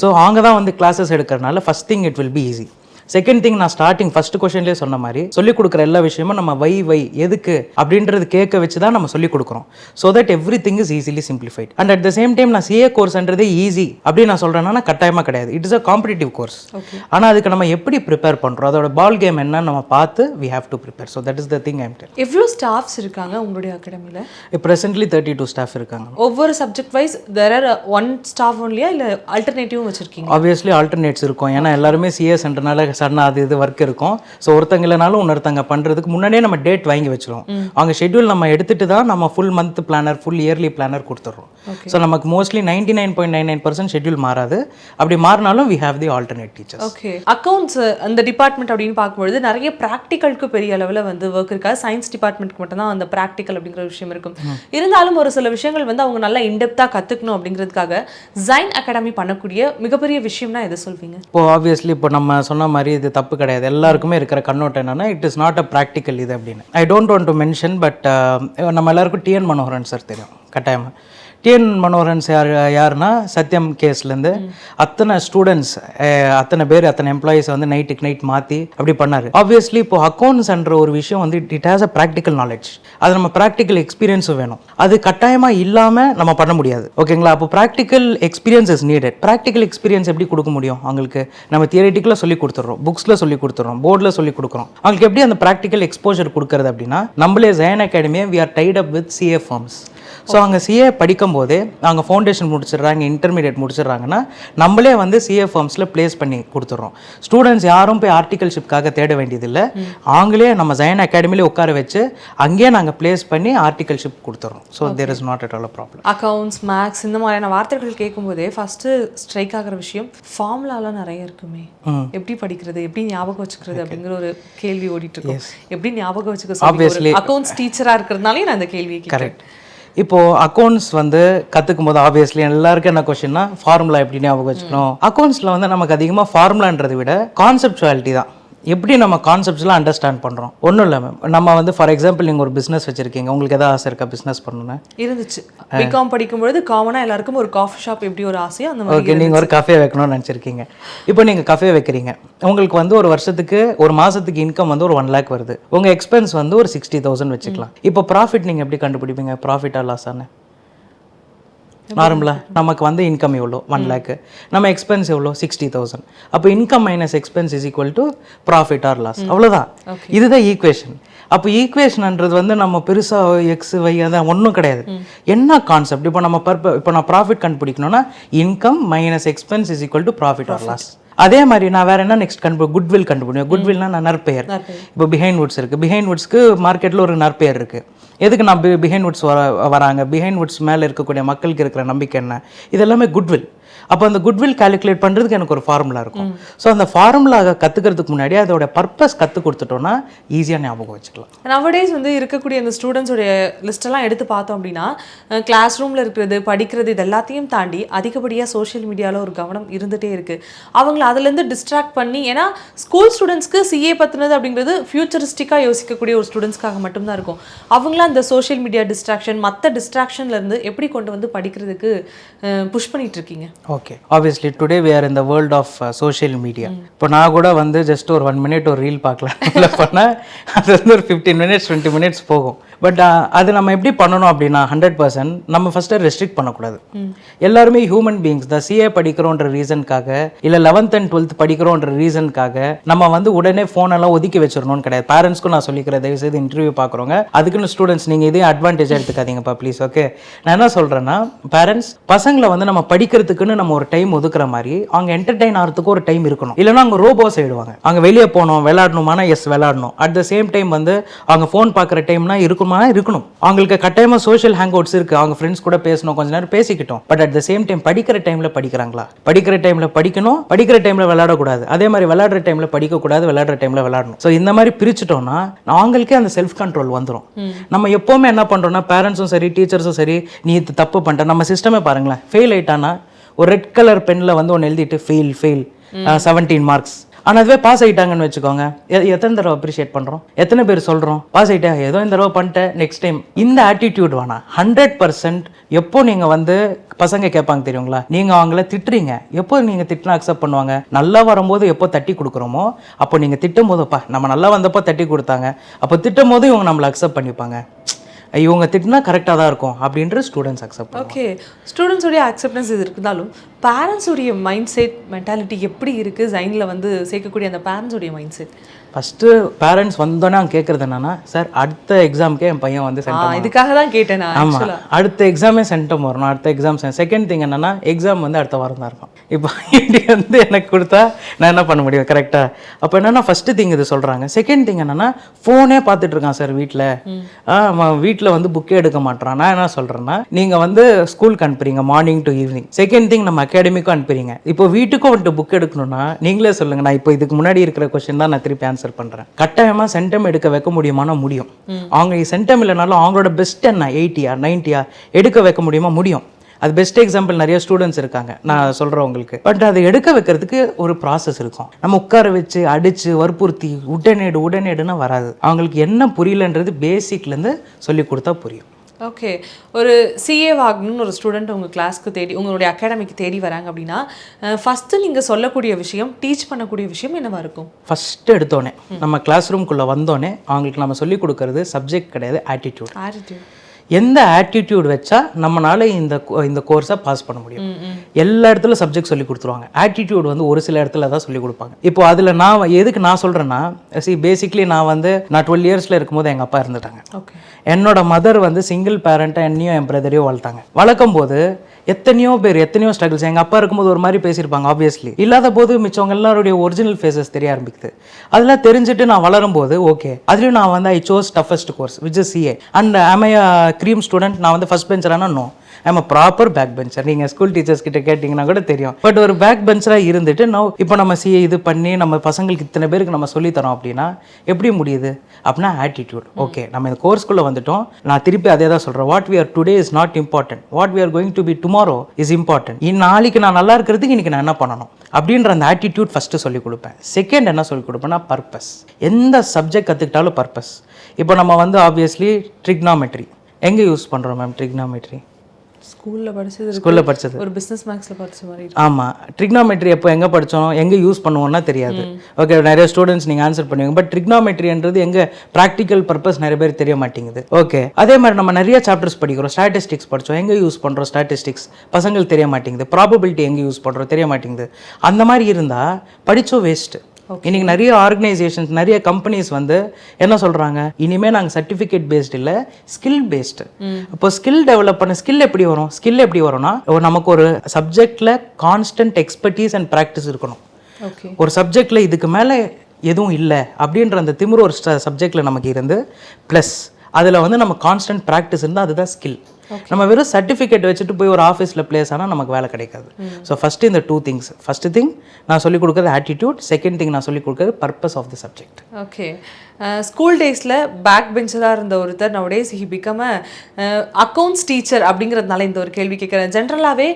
So அவங்க தான் வந்து கிளாஸஸ் எடுக்கிறனால first thing it will be easy. Second thing, நான் ஸ்டார்டிங் ஃபர்ஸ்ட் கொஸ்டின்லேயே சொன்ன மாதிரி சொல்லிக் கொடுக்குற எல்லா விஷயமும் நம்ம வை எதுக்கு அப்படின்றது கேட்க வச்சு தான் நம்ம சொல்லிக் கொடுக்குறோம். So that every thing is easily simplified. And at the same time நான் சிஏ கோர்ஸ்ன்றதே ஈஸி அப்படின்னு நான் சொல்கிறேன்னா கட்டாயமாக கிடையாது. It is a competitive course. ஆனால் அதுக்கு நம்ம எப்படி ப்ரிப்பேர் பண்ணுறோம், அதோட பால் கேம் என்னன்னு நம்ம பார்த்து we have to prepare. So that is the thing I am telling. எவ்வளோ ஸ்டாஃப்ஸ் இருக்காங்க உங்களுடைய அகாடமியில்? ப்ரெசென்ட்லி 32 ஸ்டாஃப் இருக்காங்க. ஒவ்வொரு subject wise there are one staff ஒன்லியா இல்லை ஆல்டர்னேட்டிவும் வச்சுருக்கீங்க? ஆப்வியஸ்லி ஆல்டர்னேட்ஸ் இருக்கும். ஏன்னா எல்லாருமே சிஏ சென்டர்னால சடனாக அது இது ஒர்க் இருக்கும். ஸோ ஒருத்தங்க இல்லைனாலும் இன்னொருத்தங்க பண்ணுறதுக்கு முன்னாடியே நம்ம டேட் வாங்கி வச்சிருவோம். அவங்க ஷெட்யூல் நம்ம எடுத்துட்டு தான் நம்ம full month planner, full yearly planner கொடுத்துட்றோம். ஸோ நமக்கு மோஸ்ட்லி 99.99% ஷெட்யூல் மாறாது. அப்படி மாறினாலும் we have the alternate teachers. Okay, accounts அந்த டிபார்ட்மெண்ட் அப்படின்னு பார்க்கும்பொழுது நிறைய ப்ராக்டிக்கலுக்கு பெரிய அளவில் வந்து ஒர்க் இருக்காது. சயின்ஸ் டிபார்ட்மெண்ட்க்கு மட்டும் தான் அந்த ப்ராக்டிக்கல் அப்படிங்கிற விஷயம் இருக்கும். இருந்தாலும் ஒரு சில விஷயங்கள் வந்து அவங்க நல்லா இன்டெப்த்தாக கற்றுக்கணும் அப்படிங்கிறதுக்காக ஜைன் அகாடமி பண்ணக்கூடிய மிகப்பெரிய விஷயம்னா எதை சொல்வீங்க? இப்போ ஆப்வியஸ்லி இப்போ நம்ம சொன்ன மாதிரி இது தப்பு கிடையாது. எல்லாருக்குமே இருக்கிற கண்ணோட்டம் என்னன்னா it is not a practical இது அப்படின்னு. I don't want to mention, but நம்ம எல்லாருக்கும் டிஎன் மனோகரன் சார் தெரியும் கட்டாயமாக. டிஎன் மனோகரன் சார் யாருன்னா சத்யம் கேஸ்லேருந்து அத்தனை ஸ்டூடெண்ட்ஸ், அத்தனை பேர், அத்தனை எம்ப்ளாயிஸ் வந்து நைட்டுக்கு நைட் மாற்றி அப்படி பண்ணார். ஆப்வியஸ்லி இப்போ அக்கௌண்ட்ஸ்ன்ற ஒரு விஷயம் வந்து it has a practical knowledge. அது நம்ம ப்ராக்டிக்கல் எக்ஸ்பீரியன்ஸும் வேணும். அது கட்டாயமாக இல்லாமல் நம்ம பண்ண முடியாது. ஓகேங்களா? அப்போ practical experience is needed. Practical experience எப்படி கொடுக்க முடியும் அவங்களுக்கு? நம்ம தியரிட்டிக்கலாக சொல்லி கொடுத்துட்றோம், புக்ஸில் சொல்லி கொடுத்துறோம், போர்டில் சொல்லி கொடுக்குறோம். அவங்களுக்கு எப்படி அந்த ப்ராக்டிக்கல் எக்ஸ்போஜர் கொடுக்கறது அப்படின்னா, நம்மளே ஜயன் அகாடமியை we are tied up with CA firms. So அங்கே சிஏ படிக்கும் போதே அவங்க ஃபவுண்டேஷன் முடிச்சிடுறாங்க, இன்டர்மீடியட் முடிச்சிடுறாங்கன்னா நம்மளே வந்து சிஏ ஃபார்ம்ஸில் பிளேஸ் பண்ணி கொடுத்துட்றோம். ஸ்டூடெண்ட்ஸ் யாரும் போய் ஆர்டிகல்ஷிப்காக தேட வேண்டியதில்லை. அவங்களே நம்ம ஜயன் அகாடமிலே உட்கார வச்சு அங்கேயே நாங்கள் பிளேஸ் பண்ணி ஆர்டிகல்ஷிப் கொடுத்துறோம். So there is not at all a problem. Accounts, maths இந்த மாதிரியான வார்த்தைகள் கேட்கும்போதே ஃபர்ஸ்ட் ஸ்ட்ரைக் ஆகிற விஷயம் ஃபார்முலாலாம் நிறைய இருக்குமே, எப்படி படிக்கிறது, எப்படி ஞாபகம் வச்சுக்கிறது அப்படிங்கிற ஒரு கேள்வி ஓடிட்டு இருக்கும். எப்படி ஞாபகம் வச்சுக்க அக்கௌண்ட்ஸ் டீச்சராக இருக்கிறதுனாலே நான் அந்த கேள்வி கரெக்ட். இப்போது அக்கௌண்ட்ஸ் வந்து கற்றுக்கும் போது ஆப்வியஸ்லி எல்லாருக்கும் என்ன கொஸ்டின்னா ஃபார்முலா எப்படி ஞாபகம் வச்சுக்கணும். அக்கௌண்ட்ஸில் வந்து நமக்கு அதிகமாக ஃபார்முலான்றதை விட கான்செப்டுவாலிட்டி தான். எப்படி நம்ம கான்செப்ட்ஸ்லாம் அண்டர்ஸ்டாண்ட் பண்ணுறோம். ஒன்றும் இல்லை மேம், நம்ம வந்து ஃபார் எக்ஸாம்பிள் நீங்கள் ஒரு பிஸ்னஸ் வச்சுருக்கீங்க, உங்களுக்கு எதாவது ஆசை இருக்கா பிஸ்னஸ் பண்ணணுன்னு? இருந்துச்சு. பிகாம் படிக்கும்பொழுது காமனாக எல்லாருக்கும் ஒரு காஃபி ஷாப் எப்படி ஒரு ஆசையோ அந்த மாதிரி. ஓகே, நீங்கள் ஒரு கஃபே வைக்கணும்னு நினச்சிருக்கீங்க. இப்போ நீங்கள் கஃபே வைக்கிறீங்க, உங்களுக்கு வந்து ஒரு வருஷத்துக்கு ஒரு மாதத்துக்கு இன்கம் வந்து ஒரு 1 lakh வருது, உங்கள் எக்ஸ்பென்ஸ் வந்து ஒரு 60,000 வச்சுக்கலாம். இப்போ ப்ராஃபிட் நீங்கள் எப்படி கண்டுபிடிப்பீங்க? ப்ராஃபிட்டா லாஸானு? நார்மலாக நமக்கு வந்து இன்கம் எவ்வளோ 1 lakh, நம்ம எக்ஸ்பென்ஸ் எவ்வளோ 60,000. அப்போ income minus expense is equal to profit or loss, அவ்வளோதான். இதுதான் ஈக்குவேஷன். அப்போ ஈக்குவேஷன்ன்றது வந்து நம்ம பெருசாக எக்ஸ் ஒய் அதான் ஒன்றும் கிடையாது. என்ன கான்செப்ட்? இப்போ நம்ம இப்போ நான் ப்ராஃபிட் கண்டுபிடிக்கணும்னா income minus expense is equal to profit or loss. அதே மாதிரி நான் வேற என்ன நெக்ஸ்ட் குட்வில் கண்டுபிடிப்பேன். குட்வில்னா நான் நற்பெயர். இப்போ பிஹைண்ட் வுட்ஸ் இருக்குது, பிஹைண்ட் வுட்ஸ்க்கு மார்க்கெட்டில் ஒரு நற்பெயர் இருக்குது. எதுக்கு நான் பிஹைண்ட் வுட்ஸ் வராங்க, பிஹைண்ட் வுட்ஸ் மேலே இருக்கக்கூடிய மக்களுக்கு இருக்கிற நம்பிக்கை என்ன, இது எல்லாமே குட்வில். அப்போ அந்த குட்வில் கால்குலேட் பண்ணுறதுக்கு எனக்கு ஒரு ஃபார்முலா இருக்கும். ஸோ அந்த ஃபார்முலா கற்றுக்கிறதுக்கு முன்னாடி அதோட பர்பஸ் கற்றுக் கொடுத்துட்டோன்னா ஈஸியாக ஞாபகம் வச்சுக்கலாம். நவடேஸ் வந்து இருக்கக்கூடிய அந்த ஸ்டூடெண்ட்ஸோடைய லிஸ்ட்டெல்லாம் எடுத்து பார்த்தோம் அப்படின்னா கிளாஸ் ரூமில் இருக்கிறது, படிக்கிறது, இது எல்லாத்தையும் தாண்டி அதிகப்படியாக சோஷியல் மீடியாவில் ஒரு கவனம் இருந்துகிட்டே இருக்குது. அவங்கள அதுலேருந்து டிஸ்ட்ராக்ட் பண்ணி, ஏன்னா ஸ்கூல் ஸ்டூடெண்ட்ஸ்க்கு சிஏ பற்றினது அப்படிங்கிறது ஃபியூச்சரிஸ்டிக்காக யோசிக்கக்கூடிய ஒரு ஸ்டூடெண்ட்ஸ்க்காக மட்டும்தான் இருக்கும். அவங்களாம் அந்த சோஷியல் மீடியா டிஸ்ட்ராக்ஷன், மற்ற டிஸ்ட்ராக்ஷன்லேருந்து எப்படி கொண்டு வந்து படிக்கிறதுக்கு புஷ் பண்ணிட்டு இருக்கீங்க? Okay, obviously today we are in the world of social media. இப்போ நான் கூட வந்து ஜஸ்ட் ஒரு 1 minute ஒரு ரீல் பார்க்கலாம் பண்ணால் அது வந்து ஒரு 15 minutes 20 minutes போகும். பட் அது நம்ம எப்படி பண்ணணும் அப்படின்னா 100% நம்ம ஃபஸ்ட்டு ரெஸ்ட்ரிக்ட் பண்ணக்கூடாது. எல்லாருமே ஹியூமன் பீயிங்ஸ் தான். சிஏ படிக்கிறோன்ற ரீசனுக்காக இல்லை 11th and 12th படிக்கிறோன்ற ரீசனுக்காக நம்ம வந்து உடனே ஃபோனெல்லாம் ஒதுக்கி வச்சிடணும்னு கிடையாது. பேரண்ட்ஸ்க்கும் நான் சொல்லிக்கிறேன், தயவுசெய்து இன்டர்வியூ பார்க்குறவங்க அதுக்குன்னு ஸ்டூடெண்ட்ஸ் நீங்கள் இதே அட்வான்டேஜ் எடுத்துக்காதீங்கப்பா ப்ளீஸ். ஓகே, நான் என்ன சொல்கிறேன்னா, பேரண்ட்ஸ் பசங்களை வந்து நம்ம படிக்கிறதுக்குன்னு நம்ம ஒரு டைம் ஒதுக்குற மாதிரி அவங்க என்டர்டைன் ஆகிறதுக்கு ஒரு டைம் இருக்கணும். இல்லைன்னா அவங்க ரோபோஸ் ஆயிடுவாங்க. அவங்க வெளியே போகணும் விளையாடணுமானா எஸ் விளையாடணும். அட் த சேம் டைம் வந்து அவங்க ஃபோன் பார்க்குற டைம்னா இருக்கணும். அவங்களுக்கு கட்டாயமாக சோஷியல் ஹேங் அவுட்ஸ் இருக்குது, அவங்க ஃப்ரெண்ட்ஸ் கூட பேசணும், கொஞ்ச நேரம் பேசிக்கிட்டோம். But at the same time படிக்கிற டைமில் படிக்கிறாங்களா? படிக்கிற டைமில் படிக்கணும், படிக்கிற டைமில் விளையாடக்கூடாது. அதே மாதிரி விளையாடுற டைமில் படிக்கக்கூடாது, விளையாடுற டைமில் விளையாடணும். ஸோ இந்த மாதிரி பிரிச்சுட்டோம்னா அவங்களுக்கே அந்த செல்ஃப் கண்ட்ரோல் வந்துடும். நம்ம எப்போவுமே என்ன பண்ணுறோம்னா, பேரண்ட்ஸும் சரி டீச்சர்ஸும் சரி, நீ இது தப்பு பண்ணிட்ட. நம்ம சிஸ்டமே பாருங்களேன், ஃபெயில் ஆயிட்டானா ஒரு ரெட் கலர் பென்னில் வந்து ஒன்று எழுதிட்டு ஃபெயில் 17 marks. ஆனால் அதுவே பாஸ் ஆகிட்டாங்கன்னு வச்சுக்கோங்க, எத்தனை தடவை அப்ரிஷியேட் பண்ணுறோம், எத்தனை பேர் சொல்கிறோம் பாஸ் ஆகிட்டா ஏதோ இந்த தடவை பண்ணிட்டேன் நெக்ஸ்ட் டைம். இந்த ஆட்டிடியூட் வேணாம். 100% எப்போ நீங்கள் வந்து பசங்க கேட்பாங்க தெரியுங்களா, நீங்கள் அவங்கள திட்டுறீங்க, எப்போ நீங்கள் திட்டினா அக்செப்ட் பண்ணுவாங்க? நல்லா வரும்போது எப்போ தட்டி கொடுக்குறோமோ அப்போ நீங்கள் திட்டும் போதுப்பா நம்ம நல்லா வந்தப்போ தட்டி கொடுத்தாங்க, அப்போ திட்டும் போது இவங்க நம்மளை அக்செப்ட் பண்ணிப்பாங்க, இவங்க திட்டினா கரெக்டாக தான் இருக்கும் அப்படின்ற ஸ்டூடெண்ட்ஸ் அக்செப்ட். ஓகே, ஸ்டூடெண்ட்ஸோடைய அக்செப்டன்ஸ் இது இருந்தாலும் பேரண்ட்ஸோடைய மைண்ட் செட் மென்டாலிட்டி எப்படி இருக்குது? ஜைனில் வந்து சேர்க்கக்கூடிய அந்த பேரண்ட்ஸோடைய மைண்ட் செட். ஃபஸ்ட்டு பேரண்ட்ஸ் வந்தோன்னே அவங்க கேட்குறது என்னன்னா, சார் அடுத்த எக்ஸாமுக்கே என் பையன் வந்து சென்டம். இதுக்காக தான் கேட்டேன் நான். ஆமாம், அடுத்த எக்ஸாமே சென்டம் வரணும், அடுத்த எக்ஸாம். செகண்ட் திங் என்னன்னா, எக்ஸாம் வந்து அடுத்த வாரம் தான் இருக்கும். இப்போ இப்படி வந்து எனக்கு கொடுத்தா நான் என்ன பண்ண முடியும் கரெக்டாக? அப்போ என்னன்னா ஃபஸ்ட்டு திங் இது சொல்கிறாங்க. செகண்ட் திங் என்னன்னா, ஃபோனே பார்த்துட்டு இருக்கான் சார் வீட்டில், வீட்டில் வந்து புக்கே எடுக்க மாட்டான். நான் என்ன சொல்கிறேன்னா, நீங்கள் வந்து ஸ்கூலுக்கு அனுப்புறீங்க morning to evening. Second thing நம்ம அகாடமிக்கும் அனுப்புறீங்க. இப்போ வீட்டுக்கும் வந்துட்டு புக் எடுக்கணும்னா நீங்களே சொல்லுங்கள். நான் இப்போ இதுக்கு முன்னாடி இருக்கிற கொஸ்டின் தான் நான் திருப்பி ஆன்சர் பண்றேன். கட்டாயமா சென்டம் எடுக்க வைக்க முடியுமானா முடியும். அவங்க சென்டம் இல்லைனாலும் அவங்களோட பெஸ்ட் என்ன 80 90 எடுக்க வைக்க முடியுமா? முடியும். அது பெஸ்ட் எக்ஸாம்பிள் நிறைய ஸ்டூடெண்ட்ஸ் இருக்காங்க நான் சொல்கிறேன் உங்களுக்கு. பட் அதை எடுக்க வைக்கிறதுக்கு ஒரு ப்ராசஸ் இருக்கும். நம்ம உட்கார வச்சு அடித்து வற்புறுத்தி உடனேடுன்னா வராது. அவங்களுக்கு என்ன புரியலன்றது பேசிக்லேருந்து சொல்லி கொடுத்தா புரியும். ஓகே, ஒரு சிஏ வாகனம்னு ஒரு ஸ்டூடெண்ட் உங்கள் கிளாஸ்க்கு தேடி உங்களுடைய அகாடமிக்கு தேடி வராங்க அப்படின்னா ஃபஸ்ட்டு நீங்கள் சொல்லக்கூடிய விஷயம், டீச் பண்ணக்கூடிய விஷயம் என்னவா இருக்கும்? ஃபஸ்ட்டு எடுத்தோடனே நம்ம கிளாஸ் ரூம்குள்ளே வந்தோடனே அவங்களுக்கு நம்ம சொல்லிக் கொடுக்கறது சப்ஜெக்ட் கிடையாது, ஆட்டிடியூட். எந்த ஆட்டிடியூட் வச்சா நம்மளால இந்த கோர்ஸை பாஸ் பண்ண முடியும். எல்லா இடத்துல சப்ஜெக்ட் சொல்லி கொடுத்துருவாங்க, ஆட்டிடியூட் வந்து ஒரு சில இடத்துல தான் சொல்லி கொடுப்பாங்க. இப்போ அதில் நான் எதுக்கு நான் சொல்கிறேன்னா, பேசிக்லி நான் 12 இயர்ஸில் இருக்கும்போது எங்கள் அப்பா இருந்துட்டாங்க. என்னோட மதர் வந்து சிங்கிள் பேரண்ட்டாக என்னையும் என் பிரதரையும் வளர்க்கும் போது எத்தனையோ ஸ்ட்ரகிள்ஸ். எங்கள் அப்பா இருக்கும்போது ஒரு மாதிரி பேசியிருப்பாங்க ஆப்வியஸ்லி, இல்லாத போது மிச்சவங்க எல்லாருடைய ஒரிஜினல் ஃபேஸஸ் தெரிய ஆரம்பிக்குது. அதெல்லாம் தெரிஞ்சுட்டு நான் வளரும் போது ஓகே, அதுலேயும் நான் I chose toughest course which is CA. And I cream student. நான் ஃபர்ஸ்ட் பெஞ்சரானா no, I'm a proper back bencher. நீங்கள் ஸ்கூல் டீச்சர்ஸ் கிட்ட கேட்டிங்கன்னா கூட தெரியும். பட் ஒரு பேக் பெஞ்சராக இருந்துட்டு இப்போ நம்ம சிஏ இது பண்ணி நம்ம பசங்களுக்கு இத்தனை பேருக்கு நம்ம சொல்லித்தரோம் அப்படின்னா எப்படி முடியுது? அப்படின்னா ஆட்டிடியூட். ஓகே, நம்ம இந்த கோர்ஸ்குள்ளே வந்துட்டோம். நான் திருப்பி அதே தான் சொல்கிறேன், what we are today is not important, what we are going to be tomorrow is important. நாளைக்கு நான் நல்லா இருக்கிறதுக்கு இன்னைக்கு நான் என்ன பண்ணணும் அப்படின்ற அந்த ஆட்டிடியூட் ஃபஸ்ட்டு சொல்லிக் கொடுப்பேன். செகண்ட் என்ன சொல்லிக் கொடுப்பேன்னா பர்பஸ். எந்த சப்ஜெக்ட் கற்றுக்கிட்டாலும் பர்பஸ். இப்போ நம்ம வந்து ஆப்வியஸ்லி ட்ரிக்னாமெட்ரி எங்கே யூஸ் பண்ணுறோம் மேம்? ட்ரிக்னாமெட்ரி ஸ்கூலில் படித்தது ஒரு பிஸ்னஸ் மேக்ஸில் படித்த மாதிரி. ஆமாம், ட்ரிக்னாமெட்ரி எப்போ எங்கே படித்தோம், எங்கே யூஸ் பண்ணுவோம்னா தெரியாது. ஓகே, நிறைய ஸ்டூடெண்ட்ஸ் நீங்கள் ஆன்சர் பண்ணுவீங்க. பட் ட்ரிக்னாமெட்ரின்றது எங்கே ப்ராக்டிக்கல் பர்பஸ் நிறைய பேர் தெரிய மாட்டேங்குது. ஓகே, அதே மாதிரி நம்ம நிறைய சாப்டர்ஸ் படிக்கிறோம். ஸ்டாட்டிஸ்டிக்ஸ் படித்தோம், எங்கே யூஸ் பண்ணுறோம் ஸ்டாட்டிஸ்டிக்ஸ் பசங்களுக்கு தெரிய மாட்டேங்குது. ப்ராபபிலிட்டி எங்கே யூஸ் பண்ணுறோம் தெரிய மாட்டேங்குது. அந்த மாதிரி இருந்தால் படித்தோம் வேஸ்ட்டு. இன்னைக்கு நிறைய ஆர்கனைசேஷன்ஸ், நிறைய கம்பெனிஸ் வந்து என்ன சொல்கிறாங்க, இனிமேல் நாங்கள் சர்டிஃபிகேட் பேஸ்டு இல்லை, ஸ்கில் பேஸ்டு. இப்போ ஸ்கில் டெவலப் பண்ண ஸ்கில் எப்படி வரும்? ஸ்கில் எப்படி வரும்னா, நமக்கு ஒரு சப்ஜெக்டில் கான்ஸ்டன்ட் எக்ஸ்பர்டீஸ் அண்ட் ப்ராக்டிஸ் இருக்கணும். ஒரு சப்ஜெக்டில் இதுக்கு மேலே எதுவும் இல்லை அப்படின்ற அந்த திமிரு ஒரு சப்ஜெக்டில் நமக்கு இருந்து ப்ளஸ் அதில் வந்து நம்ம கான்ஸ்டன்ட் ப்ராக்டிஸ் இருந்தால் அதுதான் ஸ்கில். நம்ம வெறும் சர்டிஃபிகேட் வச்சுட்டு போய் ஒரு ஆஃபீஸில் பிளேஸ் ஆனால் நமக்கு வேலை கிடைக்காது. ஸோ ஃபஸ்ட்டு இந்த 2 things. ஃபஸ்ட்டு திங் நான் சொல்லிக் கொடுக்குறது ஆட்டிடியூட். செகண்ட் திங் நான் சொல்லிக் கொடுக்குறது purpose of the subject. Okay, school டேஸில் பேக் பெஞ்சராக இருந்த ஒருத்தர் nowadays he become accounts teacher அப்படிங்கிறதுனால இந்த ஒரு கேள்வி கேட்குறேன். ஜென்ரலாகவே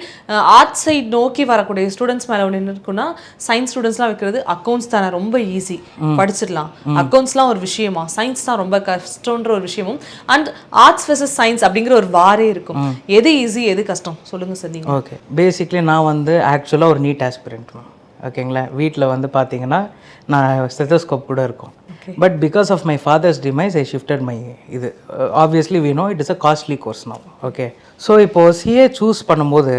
ஆர்ட்ஸ் சைட் நோக்கி வரக்கூடிய ஸ்டூடெண்ட்ஸ் மேலே ஒன்று என்ன இருக்குன்னா, சயின்ஸ் ஸ்டூடெண்ட்ஸ்லாம் வைக்கிறது அக்கௌண்ட்ஸ் தானே ரொம்ப ஈஸி, படிச்சிடலாம், அக்கௌண்ட்ஸ்லாம் ஒரு விஷயமா, சயின்ஸ் தான் ரொம்ப கஷ்டன்ற ஒரு விஷயமும், அண்ட் ஆர்ட்ஸ் வெர்சஸ் சயின்ஸ் அப்படிங்கிற ஒரு வாரே இருக்கும். எது ஈஸி எது கஷ்டம் சொல்லுங்க சார் நீங்கள். ஓகே, பேசிக்லி நான் வந்து ஆக்சுவலாக ஒரு நீட் ஆஸ்பிரண்ட். ஓகேங்களா, வீட்டில் வந்து பார்த்தீங்கன்னா நான் ஸ்டெத்தோஸ்கோப் கூட இருக்கும். But because of my father's demise I shifted my இது. Obviously we know it is a costly course now. Okay, so இப்போது சிஏ சூஸ் பண்ணும்போது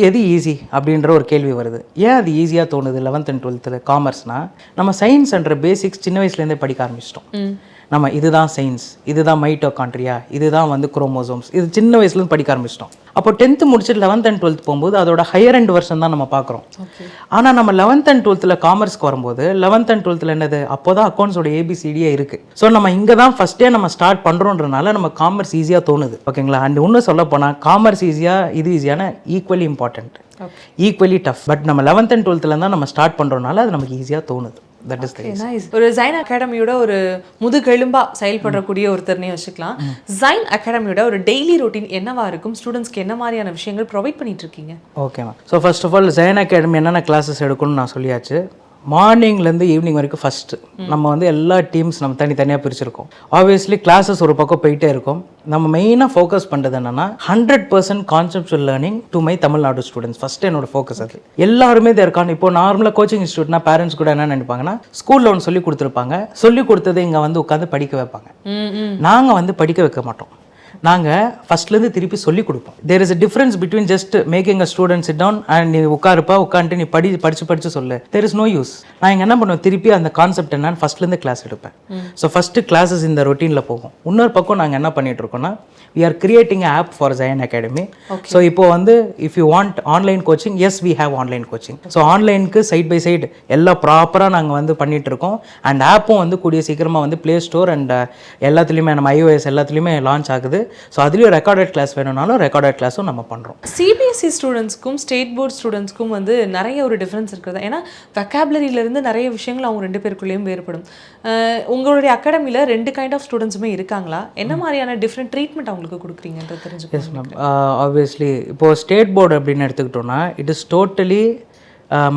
எது ஈஸி அப்படின்ற ஒரு கேள்வி வருது. ஏன் அது ஈஸியாக தோணுது 11th and 12th காமர்ஸ்னால், நம்ம சயின்ஸ்ன்ற பேசிக்ஸ் சின்ன வயசுலேருந்தே படிக்க ஆரம்பிச்சிட்டோம். நம்ம இதுதான் சயின்ஸ், இதுதான் மைட்டோகாண்ட்ரியா, இதுதான் வந்து குரோமோசோம்ஸ், இது சின்ன வயசுலேருந்து படிக்க ஆரம்பிச்சிட்டோம். அப்போ 10th முடிச்சுட்டு 11th and 12th போகும்போது அதோட ஹையர் எண்ட் வெர்ஷன் தான் நம்ம பார்க்குறோம். ஆனால் நம்ம 11th and 12th காமர்ஸ்க்கு வரும்போது 11th and 12th என்னது, அப்போ தான் அக்கௌண்ட்ஸோட ஏபிசிடியே இருக்குது. ஸோ நம்ம இங்கே தான் ஃபஸ்ட்டே நம்ம ஸ்டார்ட் பண்ணுறோன்றனால நம்ம காமர்ஸ் ஈஸியாக தோணுது. ஓகேங்களா, அண்ட் இன்னும் சொல்ல போனால் காமர்ஸ் ஈஸியாக இது ஈஸியான equally important, equally tough. But நம்ம 11th and 12th தான் நம்ம ஸ்டார்ட் பண்ணுறோனால அது நமக்கு ஈஸியாக தோணுது. ஒரு ஜைன் அகாடமியோட ஒரு முதுகெலும்பா செயல்படக்கூடிய ஒருத்தர்னே வச்சுக்கலாம். ஜைன் அகாடமியோட ஒரு டெய்லி ரொட்டீன் என்னவா இருக்கும்? ஸ்டூடெண்ட்ஸ்க்கு என்ன மாதிரியான விஷயங்கள் ப்ரொவைட் பண்ணிட்டு இருக்கீங்க? ஓகேவா, so first of all Jain academy என்னென்ன கிளாஸஸ் எடுக்கணும்னு நான் சொல்லியாச்சு. மார்னிங்லேருந்து ஈவினிங் வரைக்கும் ஃபஸ்ட்டு நம்ம வந்து எல்லா டீம்ஸ் நம்ம தனித்தனியாக பிரிச்சிருக்கோம். ஆப்வியஸ்லி கிளாஸஸ் ஒரு பக்கம் போயிட்டே இருக்கும். நம்ம மெயினாக ஃபோக்கஸ் பண்ணுறது என்னென்னா 100% conceptual learning to my Tamil Nadu students. First என்னோட ஃபோக்கஸ் அது. எல்லாருமே இருக்காங்க. இப்போ நார்மலாக கோச்சிங் இன்ஸ்டியூட்னா பேரண்ட்ஸ் கூட என்ன நினைப்பாங்கன்னா, ஸ்கூலில் ஒன்று சொல்லி கொடுத்துருப்பாங்க, சொல்லி கொடுத்ததை இங்கே வந்து உட்காந்து படிக்க வைப்பாங்க. நாங்கள் வந்து படிக்க வைக்க மாட்டோம். நாங்கள் ஃபஸ்ட்லேருந்து திருப்பி சொல்லிக் கொடுப்போம். There is a difference between just making a student sit down and நீ உட்காந்துட்டு நீ படிச்சு சொல்லு. There is no use. நான் இங்கே என்ன பண்ணுவேன், திருப்பி அந்த கான்செப்ட் என்னன்னு ஃபஸ்ட்லேருந்து கிளாஸ் எடுப்பேன். ஸோ ஃபஸ்ட்டு கிளாஸஸ் இந்த ரொட்டீனில் போகும். இன்னொரு பக்கம் நாங்கள் என்ன பண்ணிட்டு இருக்கோம்னா, we are creating an app for Zion Academy. So இப்போ வந்து if you want online coaching, yes we have online coaching. So ஆன்லைனுக்கு சைட் பை சைடு எல்லாம் ப்ராப்பராக நாங்கள் வந்து பண்ணிட்டு இருக்கோம். அண்ட் ஆப்பும் வந்து கூடிய சீக்கிரமாக வந்து ப்ளே ஸ்டோர் அண்ட் எல்லாத்துலேயுமே நம்ம iOS எல்லாத்துலேயுமே லான்ச் ஆகுது. ஸோ அதுலேயும் ரெக்கார்டட் கிளாஸ் வேணும்னாலும் ரெக்கார்டட் கிளாஸும் நம்ம பண்ணுறோம். சிபிஎஸ்சி ஸ்டூடெண்ட்ஸ்க்கும் ஸ்டேட் போர்ட் ஸ்டூடெண்ட்ஸ்க்கும் வந்து நிறைய ஒரு டிஃப்ரென்ஸ் இருக்குது. ஏன்னா வெக்காபுலரியிலேருந்து நிறைய விஷயங்கள் அவங்க 2 பேருக்குள்ளேயும் வேறுபடும். உங்களுடைய அகாடமியில் 2 கைண்ட் ஆஃப் ஸ்டூடெண்ட்ஸுமே இருக்காங்களா? என்ன மாதிரியான டிஃப்ரெண்ட் ட்ரீட்மெண்ட் அவங்களுக்கு கொடுக்குறீங்கன்றது தெரிஞ்சுக்கணும். எஸ் மேம், ஆப்வியஸ்லி இப்போது ஸ்டேட் போர்டு அப்படின்னு எடுத்துக்கிட்டோன்னா இட் இஸ் டோட்டலி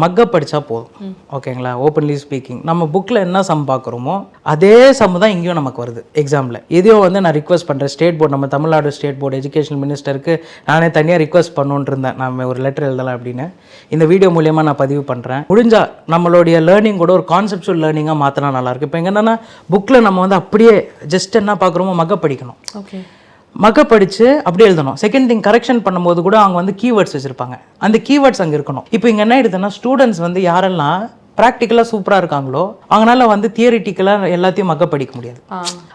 மக்கப் படித்தா போதும். ஓகேங்களா, ஓப்பன்லி ஸ்பீக்கிங் நம்ம புக்கில் என்ன சம் பார்க்குறோமோ அதே சம் தான் இங்கேயும் நமக்கு வருது எக்ஸாமில். இதையும் வந்து நான் ரிக்வஸ்ட் பண்ணுறேன் ஸ்டேட் போர்டு, நம்ம தமிழ்நாடு ஸ்டேட் போர்டு எஜுகேஷன் மினிஸ்டருக்கு நானே தனியாக ரிக்வஸ்ட் பண்ணணுன்னு இருந்தேன். நான் ஒரு லெட்டர் எழுதலாம் அப்படின்னு இந்த வீடியோ மூலியமாக நான் பதிவு பண்ணுறேன். முடிஞ்சால் நம்மளுடைய லேர்னிங் கூட ஒரு கான்செப்சுவல் லேர்னிங்காக மாற்றினா நல்லாயிருக்கு. இப்போ என்னென்னா புக்கில் நம்ம வந்து அப்படியே ஜஸ்ட் என்ன பார்க்குறோமோ மக்கப் படிக்கணும். ஓகே, மக்கப் படித்து அப்படியே எழுதணும். செகண்ட் திங், கரெக்ஷன் பண்ணும்போது கூட அவங்க வந்து கீவேர்ட்ஸ் வச்சுருப்பாங்க. அந்த கீவேர்ட்ஸ் அங்கே இருக்கணும். இப்போ இங்கே என்ன ஆயிடுதுன்னா, ஸ்டூடெண்ட்ஸ் வந்து யாரெல்லாம் ப்ராக்டிக்கலாக சூப்பராக இருக்காங்களோ அவங்களால வந்து தியரிட்டிக்கலாக எல்லாத்தையும் மக்கப் படிக்க முடியாது.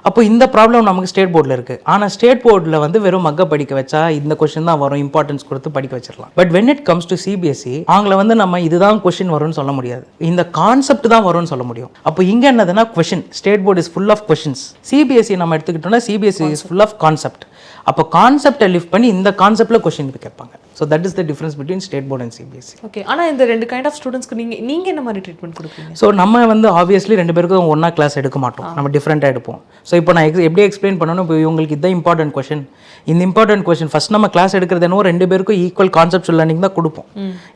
அப்போ இந்த ப்ராப்ளம் நமக்கு ஸ்டேட் போர்டில் இருக்குது. ஆனால் ஸ்டேட் போர்டில் வந்து வெறும் மக்கப் படிக்க வச்சா இந்த கொஸ்டின் தான் வரும், இம்பார்ட்டன்ஸ் கொடுத்து படிக்க வச்சிடலாம். But when it comes to CBSE அவங்கள வந்து நம்ம இதுதான் கொஸ்டின் வரும்னு சொல்ல முடியாது, இந்த கான்செப்ட் தான் வரும்னு சொல்ல முடியும். அப்போ இங்கே என்னதுன்னா question, state board is full of questions. CBSE நம்ம எடுத்துக்கிட்டோம்னா CBSE is full of concept. அப்போ கான்செப்டை லிஃப்ட் பண்ணி இந்த கான்செப்டில் கொஸ்டின் கேட்பாங்க. So that is the difference between state board and CBSE. Okay, ஆனால் இந்த 2 கைண்ட் ஆஃப் ஸ்டூடெண்ட்ஸ்க்கு நீங்கள் என்ன மாதிரி ட்ரீட்மெண்ட் கொடுப்பீங்க? ஸோ நம்ம வந்து ஆப்வியஸ்லி 2 பேருக்கும் ஒன்றா கிளாஸ் எடுக்க மாட்டோம், நம்ம டிஃப்ரெண்ட்டாக எடுப்போம். ஸோ இப்போ நான் எப்படி எக்ஸ்பிளைன் பண்ணணும், இப்போ இவங்களுக்கு இதுதான் இம்பார்ட்டன்ட் கொஷின், இந்த இம்பார்ட்டன்ட் கொஷின் ஃபஸ்ட் நம்ம கிளாஸ் எடுக்கிறது என்னவோ 2 பேருக்கும் ஈக்குவல் கான்செப்ட் லேர்னிங் தான் கொடுப்போம்.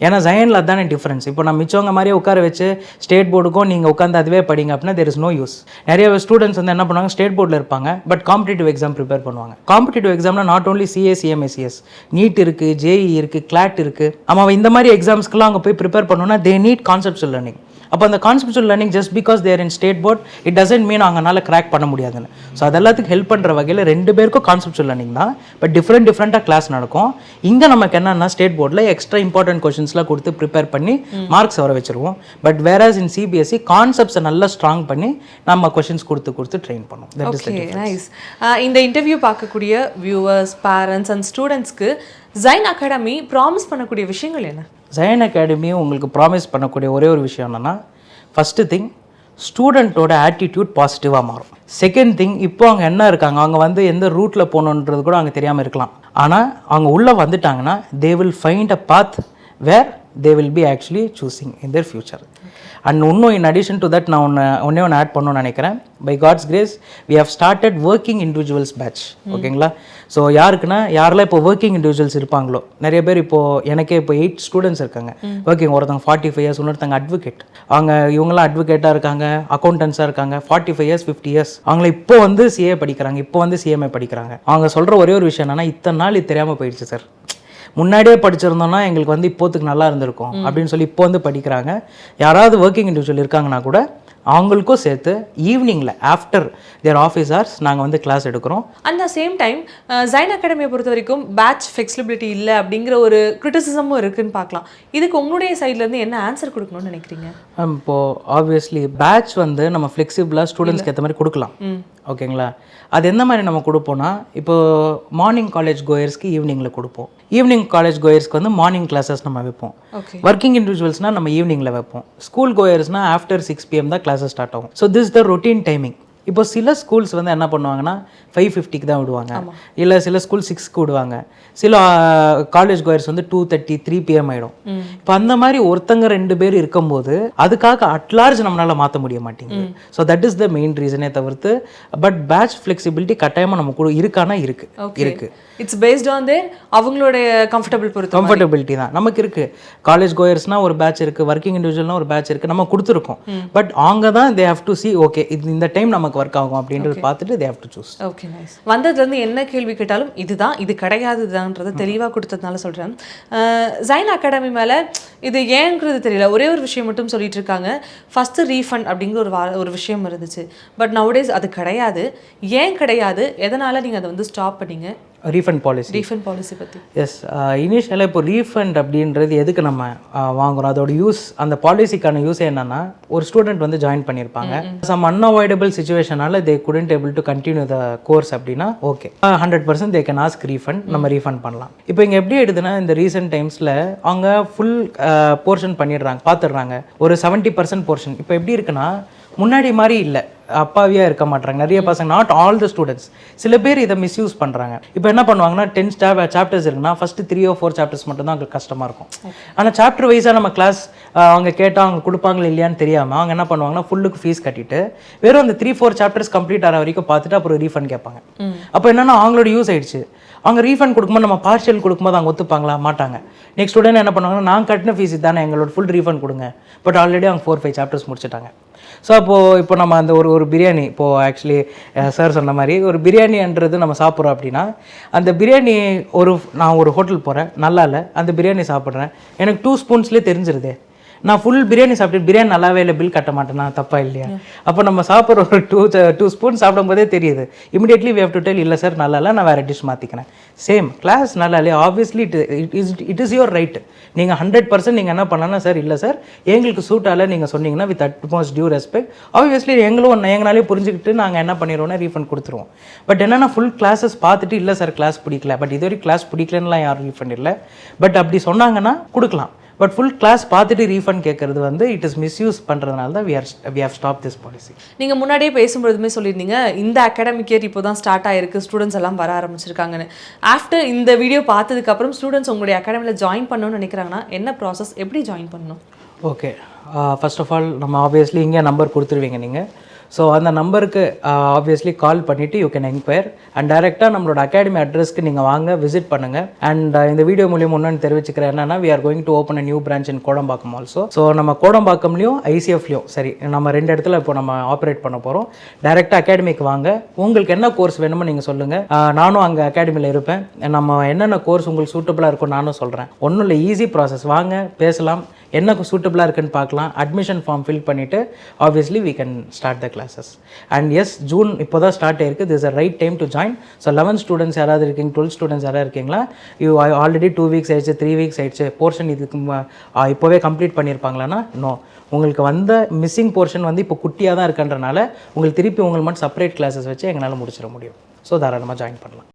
ஏன்னா ஜயனில் அதானே டிஃப்ரென்ஸ். இப்போ நம்ம மிச்சவங்க மாதிரியே உட்கார வச்சு ஸ்டேட் போர்டுக்கும் நீங்கள் உட்காந்து அதுவே படிங்க அப்படின்னா there is no யூஸ். நிறைய ஸ்டூடெண்ட்ஸ் வந்து என்ன பண்ணுவாங்க, ஸ்டேட் போர்டில் இருப்பாங்க பட் காம்படிட்டிவ் எக்ஸாம் ப்ரிப்பேர் பண்ணுவாங்க. காம்படிட்டிவ் எக்ஸாம்னா not only CA CMA CS, NEET இருக்குது, ஜேஇ இருக்குது, கிளாட் இருக்குது. அவன் இந்த மாதிரி எக்ஸாம்ஸ்க்குலாம் அங்கே போய் ப்ரிப்பேர் பண்ணணும்னா தே நீட் கான்செப்சுவல் லேர்னிங். அப்போ அந்த conceptual learning just because there in state board it doesn't mean அவங்களால கிராக் பண்ண முடியாதுன்னு. ஸோ அதெல்லாத்துக்கு ஹெல்ப் பண்ணுற வகையில் 2 பேருக்கும் கான்செப்சுவல் லேர்னிங் தான், பட் டிஃப்ரெண்ட்டாக கிளாஸ் நடக்கும். இங்கே நமக்கு என்னன்னா ஸ்டேட் போர்டில் எக்ஸ்ட்ரா இம்பார்ட்டன்ட் கொஷின்ஸ்லாம் கொடுத்து ப்ரிப்பேர் பண்ணி மார்க்ஸ் வர வச்சிருவோம். பட் வேராஸ் இன் சிபிஎஸ்சி கான்செப்ட்ஸை நல்லா ஸ்ட்ராங் பண்ணி நம்ம கொஷின்ஸ் கொடுத்து ட்ரெயின் பண்ணுவோம். That is the difference. Nice. இந்த இன்டர்வியூ பார்க்கக்கூடிய வியூவர்ஸ், பேரண்ட்ஸ் அண்ட் ஸ்டூடெண்ட்ஸ்க்கு ஜைன் அகாடமி ப்ராமிஸ் பண்ணக்கூடிய விஷயங்கள் என்ன? ஜயன் அகாடமி உங்களுக்கு ப்ராமிஸ் பண்ணக்கூடிய ஒரே ஒரு விஷயம் என்னென்னா, ஃபஸ்ட்டு திங் ஸ்டூடெண்ட்டோட ஆட்டிடியூட் பாசிட்டிவாக மாறும். செகண்ட் திங், இப்போ அவங்க என்ன இருக்காங்க, அவங்க வந்து எந்த ரூட்டில் போகணுன்றது கூட அவங்க தெரியாமல் இருக்கலாம். ஆனால் அவங்க உள்ளே வந்துட்டாங்கன்னா they will find a path where they will be actually choosing in their future. And இன்னும் இன் அடிஷன் டு தட் நான் ஒன்று ஆட் பண்ணணும்னு நினைக்கிறேன். By God's grace we have started working individuals batch. ஓகேங்களா? ஸோ யாருக்குன்னா, யாரெல்லாம் இப்போ ஒர்க்கிங் இண்டிவிஜுவல்ஸ் இருப்பாங்களோ, நிறைய பேர் இப்போது எனக்கே இப்போ 8 ஸ்டூடெண்ட்ஸ் இருக்காங்க ஒர்க்கிங். ஒருத்தவங்க 45 இயர்ஸ், இன்னொருத்தங்க அட்வொகேட். அவங்க இவங்களாம் அட்வொகேட்டாக இருக்காங்க, அக்கௌண்டன்ஸாக இருக்காங்க, 45 இயர்ஸ் 50 இயர்ஸ். அவங்கள இப்போ வந்து சிஏ படிக்கிறாங்க, இப்போ வந்து சிஎம்ஏ படிக்கிறாங்க. அவங்க சொல்கிற ஒரே ஒரு விஷயம் என்னன்னா, இத்தனை நாள் இது தெரியாமல் போயிடுச்சு சார், முன்னாடியே படிச்சிருந்தோம்னா எங்களுக்கு வந்து இப்போத்துக்கு நல்லா இருந்திருக்கும் அப்படின்னு சொல்லி இப்போ வந்து படிக்கிறாங்க. யாராவது ஒர்க்கிங் இண்டிவிஜுவல் இருக்காங்கன்னா கூட அவங்களுக்கும் சேர்த்து ஈவினிங்கில் ஆஃப்டர் தேர் ஆஃபீஸ் ஹவர்ஸ் நாங்கள் வந்து கிளாஸ் எடுக்கிறோம். At the same time Jain அகாடமியை பொறுத்த வரைக்கும் பேட்ச் ஃப்ளெக்சிபிலிட்டி இல்லை அப்படிங்கிற ஒரு கிரிட்டிசிசமும் இருக்குன்னு பார்க்கலாம். இதுக்கு உங்களுடைய சைட்லேருந்து என்ன ஆன்சர் கொடுக்கணும்னு நினைக்கிறீங்க? இப்போது ஆப்வியஸ்லி பேட்ச் வந்து நம்ம ஃப்ளெக்சிபிளாக ஸ்டூடெண்ட்ஸ்க்கு ஏற்ற மாதிரி கொடுக்கலாம். ஓகேங்களா? அது எந்த மாதிரி நம்ம கொடுப்போம்னா, இப்போது மார்னிங் காலேஜ் கோயர்ஸ்க்கு ஈவினிங்கில் கொடுப்போம், ஈவினிங் காலேஜ் கோயர்ஸ்க்கு வந்து மார்னிங் கிளாஸஸ் நம்ம வைப்போம். ஒர்க்கிங் இண்டிவிஜுவல்ஸ்னால் நம்ம ஈவினிங்கில் வைப்போம். ஸ்கூல் கோயர்ஸ்னால் ஆஃப்டர் 6 PM தான் கிளாஸஸ் ஸ்டார்ட் ஆகும். So this the routine timing. இப்போ சில ஸ்கூல்ஸ் வந்து என்ன பண்ணுவாங்கன்னா 5:50க்கு தான் விடுவாங்க, இல்லை சில ஸ்கூல் 6க்கு விடுவாங்க, சில காலேஜ் கோயர்ஸ் வந்து 2:30 3 PM ஆகிடும். இப்போ அந்த மாதிரி ஒருத்தங்க 2 பேர் இருக்கும்போது அதுக்காக அட்லார்ஜ் நம்மளால் மாற்ற முடிய மாட்டேங்குது. So that is the main ரீசனே தவிர்த்து, பட் பேட்ச் ஃப்ளெக்சிபிலிட்டி கட்டாயமாக நம்ம கூட இருக்கானா இருக்கு. இட்ஸ் பேஸ்ட் ஆன் தேர் அவங்களுடைய கம்ஃபர்டபிலிட்டி தான் நமக்கு இருக்கு. காலேஜ் கோயர்ஸ்னால் ஒரு பேட்ச் இருக்கு, ஒர்க்கிங் இண்டிவிஜுவல்னா ஒரு பேட்ச் இருக்கு, நம்ம கொடுத்துருக்கோம். பட் அவங்க தான் they have to C okay இது இந்த டைம் நமக்கு ஒர்க் ஆகும் அப்படின்றது பார்த்துட்டு they have to choose. Okay, nice. வந்ததுலேருந்து என்ன கேள்வி கேட்டாலும் இதுதான், இது கிடையாதுதான்றது தெளிவாக கொடுத்ததுனால சொல்கிறேன். ஜைன் அகாடமி மேலே இது ஏங்கிறது தெரியல, ஒரே ஒரு விஷயம் மட்டும் சொல்லிட்டு இருக்காங்க, ஃபஸ்ட்டு ரீஃபண்ட் அப்படிங்கிற ஒரு விஷயம் இருந்துச்சு. பட் நவடேஸ் அது கிடையாது. ஏன் கிடையாது, எதனால் நீங்கள் அதை வந்து ஸ்டாப் பண்ணீங்க? ரீஃபண்ட் பாலிசி பற்றி. எஸ், இனிஷியலாக இப்போ ரீஃபண்ட் அப்படின்றது எதுக்கு நம்ம வாங்குகிறோம், அதோட யூஸ், அந்த பாலிசிக்கான யூஸ் என்னென்னா, ஒரு ஸ்டூடெண்ட் வந்து ஜாயின் பண்ணியிருப்பாங்க, சம் அன்அவாய்டபிள் சுச்சுவேஷனால they couldn't able to continue the course அப்படின்னா okay 100% they can ask refund, நம்ம ரீஃபண்ட் பண்ணலாம். இப்போ இங்கே எப்படி எடுதுன்னா, இந்த ரீசெண்ட் டைம்ஸில் அவங்க ஃபுல் போர்ஷன் பண்ணிடுறாங்க, பார்த்துடுறாங்க, ஒரு 70% போர்ஷன். இப்போ எப்படி இருக்குன்னா, முன்னாடி மாதிரி இல்லை, அப்பாவியாக இருக்க மாட்டாங்க நிறைய பசங்க, நாட் ஆல் த ஸ்டூடெண்ட்ஸ். சில பேர் இதை மிஸ்யூஸ் பண்ணுறாங்க. இப்போ என்ன பண்ணுவாங்கன்னா, 10 சாப்டர்ஸ் இருக்குன்னா ஃபஸ்ட்டு 3 or 4 சாப்டர்ஸ் மட்டும் தான் அவங்களுக்கு கஷ்டமாக இருக்கும். ஆனால் சாப்டர் வைஸாக நம்ம கிளாஸ் அவங்க கேட்டால் அவங்க கொடுப்பாங்களா இல்லையான்னு தெரியாமல் அவங்க என்ன பண்ணுவாங்கன்னா, ஃபுல்லுக்கு ஃபீஸ் கட்டிட்டு வெறும் அந்த 3-4 சாப்டர்ஸ் கம்ப்ளீட் ஆகிற வரைக்கும் பார்த்துட்டு அப்புறம் ரீஃபண்ட் கேட்பாங்க. அப்போ என்னன்னா அவங்களோட யூஸ் ஆயிடுச்சு. அவங்க ரீஃபண்ட் கொடுக்கும்போது நம்ம பார்ஷியல் கொடுக்கும்போது அவங்க ஒத்துப்பாங்களா, மாட்டாங்க. நெக்ஸ்ட் உடனே என்ன பண்ணுவாங்கன்னா, நான் கட்டின ஃபீஸ் தானே, எங்களோட ஃபுல் ரீஃபண்ட் கொடுங்க. பட் ஆல்ரெடி அவங்க 4-5 சாப்டர்ஸ் முடிச்சுட்டாங்க. ஸோ இப்போ நம்ம அந்த ஒரு பிரியாணி, இப்போது ஆக்சுவலி சார் சொன்ன மாதிரி ஒரு பிரியாணின்றது நம்ம சாப்பிட்றோம் அப்படின்னா, அந்த பிரியாணி நான் ஒரு ஹோட்டல் போகிறேன், நல்லா இல்லை, அந்த பிரியாணி சாப்பிட்றேன், எனக்கு 2 ஸ்பூன்ஸ்லேயே தெரிஞ்சிருதே, நான் ஃபுல் பிரியாணி சாப்பிட்டு பிரியாணி நல்லாவே இல்லை, பில் கட்ட மாட்டேன்னா தப்பா இல்லையா? அப்போ நம்ம சாப்பிட்ற ஒரு 2 ஸ்பூன் சாப்பிடும் போதே தெரியுது. Immediately we have to tell, இல்லை சார் நல்லா இல்லை, நான் வேறு டிஷ் மாற்றிக்கிறேன். சேம் கிளாஸ் நல்லா இல்லையா, obviously it is your right. நீங்கள் 100% நீங்கள் என்ன பண்ணலாம், சார் இல்லை சார் எங்களுக்கு சூட் ஆகலை நீங்கள் சொன்னீங்கன்னா with utmost due respect obviously எங்களாலே புரிஞ்சுக்கிட்டு நாங்கள் என்ன பண்ணிடுவோம்னா ரீஃபண்ட் கொடுத்துருவோம். பட் என்னன்னா ஃபுல் கிளாஸஸ் பார்த்துட்டு, இல்லை சார் கிளாஸ் பிடிக்கல, பட் இது வரைக்கும் கிளாஸ் பிடிக்கலன்னுலாம் யாரும் ரீஃபண்ட் இல்லை. பட் அப்படி சொன்னாங்கன்னா கொடுக்கலாம். பட் ஃபுல் கிளாஸ் பார்த்துட்டு ரீஃபண்ட் கேட்குறது வந்து இட் இஸ் மிஸ்யூஸ் பண்ணுறதுனால தான் we have stop this policy. நீங்கள் முன்னாடியே பேசும்பொழுதுமே சொல்லியிருந்தீங்க இந்த அகாடமிக் இயர் இப்போ தான் ஸ்டார்ட் ஆயிருக்கு, ஸ்டூடெண்ட்ஸ் எல்லாம் வர ஆரம்பிச்சிருக்காங்கன்னு. ஆஃப்டர் இந்த வீடியோ பார்த்ததுக்கப்புறம் ஸ்டூடெண்ட்ஸ் உங்களுடைய அகாடமியில் ஜாயின் பண்ணணும்னு நினைக்கிறாங்கன்னா என்ன ப்ராசஸ், எப்படி ஜாயின் பண்ணணும்? ஓகே, ஃபர்ஸ்ட் ஆஃப் ஆல் நம்ம ஆப்வியஸ்லி இங்கே நம்பர் கொடுத்துருவீங்க நீங்கள். ஸோ அந்த நம்பருக்கு ஆப்வியஸ்லி கால் பண்ணிவிட்டு யூ கேன் என்கொயர் அண்ட் டைரெக்டாக நம்மளோட அகாடமி அட்ரஸ்க்கு நீங்கள் வாங்க, விசிட் பண்ணுங்கள். அண்ட் இந்த வீடியோ மூலியம் ஒன்று தெரிவிச்சுக்கிறேன் என்னன்னா, we are going to open a new branch in Kodambakkam also. So நம்ம கோடம்பாக்கம்லையும் ஐசிஎஃப்லையும் சரி நம்ம 2 இடத்துல இப்போ நம்ம ஆப்ரேட் பண்ண போகிறோம். டைரெக்டாக அகாடமிக்கு வாங்க, உங்களுக்கு என்ன கோர்ஸ் வேணுமோ நீங்கள் சொல்லுங்கள், நானும் அங்கே அகாடமியில் இருப்பேன். நம்ம என்னென்ன கோர்ஸ் உங்களுக்கு சூட்டபுளாக இருக்கும் நானும் சொல்கிறேன். ஒன்றும் இல்லை, ஈஸி ப்ராசஸ். வாங்க, பேசலாம், என்ன சூட்டபுளாக இருக்குன்னு பார்க்கலாம், அட்மிஷன் ஃபார்ம் ஃபில் பண்ணிவிட்டு obviously we can start the classes. And yes, June இப்போ தான் ஸ்டார்ட் ஆயிருக்கு. This a right time to join. So 11th students யாராவது இருக்கீங்க, 12th ஸ்டூடெண்ட்ஸ் யாராவது இருக்கீங்களா, யூ ஆல்ரெடி 2 வீக்ஸ் ஆயிடுச்சு, 3 வீக்ஸ் ஆயிடுச்சு, போர்ஷன் இதுக்கு இப்போவே கம்ப்ளீட் பண்ணியிருப்பாங்களான்னா நோ. உங்களுக்கு வந்த மிஸ்ஸிங் போர்ஷன் வந்து இப்போ குட்டியாக தான் இருக்குன்றனால உங்களுக்கு திருப்பி உங்களுக்கு மட்டும் செப்பரேட் கிளாஸஸ் வச்சு எங்களால் முடிச்சிட முடியும். ஸோ தாராளமாக ஜாயின் பண்ணலாம்.